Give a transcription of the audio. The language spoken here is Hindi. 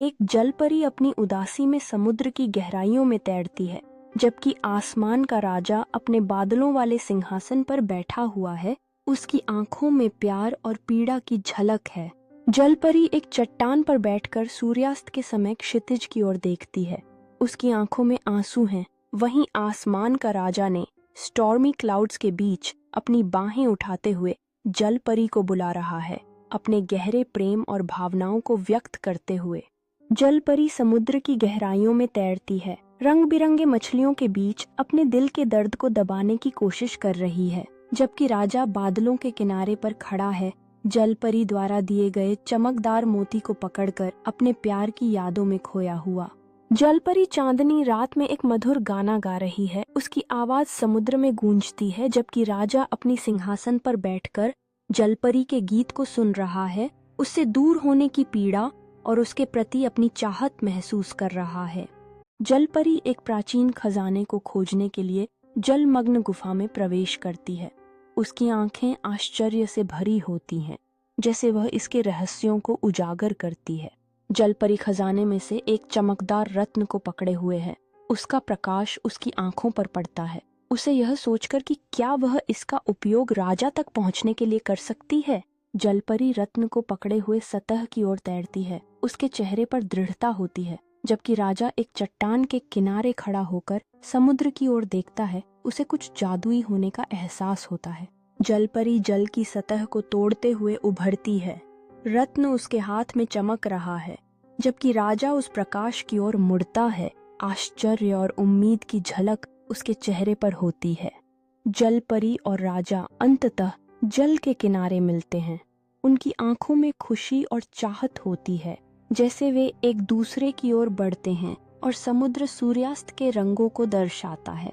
एक जलपरी अपनी उदासी में समुद्र की गहराइयों में तैरती है, जबकि आसमान का राजा अपने बादलों वाले सिंहासन पर बैठा हुआ है। उसकी आंखों में प्यार और पीड़ा की झलक है। जलपरी एक चट्टान पर बैठकर सूर्यास्त के समय क्षितिज की ओर देखती है। उसकी आंखों में आंसू हैं। वहीं आसमान का राजा ने स्टॉर्मी क्लाउड्स के बीच अपनी बाहें उठाते हुए जलपरी को बुला रहा है, अपने गहरे प्रेम और भावनाओं को व्यक्त करते हुए। जलपरी समुद्र की गहराइयों में तैरती है, रंग बिरंगे मछलियों के बीच अपने दिल के दर्द को दबाने की कोशिश कर रही है, जबकि राजा बादलों के किनारे पर खड़ा है, जलपरी द्वारा दिए गए चमकदार मोती को पकड़कर अपने प्यार की यादों में खोया हुआ। जलपरी चांदनी रात में एक मधुर गाना गा रही है। उसकी आवाज समुद्र में गूंजती है, जबकि राजा अपनी सिंहासन पर बैठकर जलपरी के गीत को सुन रहा है। उससे दूर होने की पीड़ा और उसके प्रति अपनी चाहत महसूस कर रहा है। जलपरी एक प्राचीन खजाने को खोजने के लिए जलमग्न गुफा में प्रवेश करती है। उसकी आंखें आश्चर्य से भरी होती हैं, जैसे वह इसके रहस्यों को उजागर करती है। जलपरी खजाने में से एक चमकदार रत्न को पकड़े हुए है। उसका प्रकाश उसकी आंखों पर पड़ता है। उसे यह सोचकर कि क्या वह इसका उपयोग राजा तक पहुंचने के लिए कर सकती है। जलपरी रत्न को पकड़े हुए सतह की ओर तैरती है। उसके चेहरे पर दृढ़ता होती है, जबकि राजा एक चट्टान के किनारे खड़ा होकर समुद्र की ओर देखता है। उसे कुछ जादुई होने का एहसास होता है। जलपरी जल की सतह को तोड़ते हुए उभरती है। रत्न उसके हाथ में चमक रहा है, जबकि राजा उस प्रकाश की ओर मुड़ता है। आश्चर्य और उम्मीद की झलक उसके चेहरे पर होती है। जलपरी और राजा अंततः जल के किनारे मिलते हैं। उनकी आंखों में खुशी और चाहत होती है, जैसे वे एक दूसरे की ओर बढ़ते हैं और समुद्र सूर्यास्त के रंगों को दर्शाता है।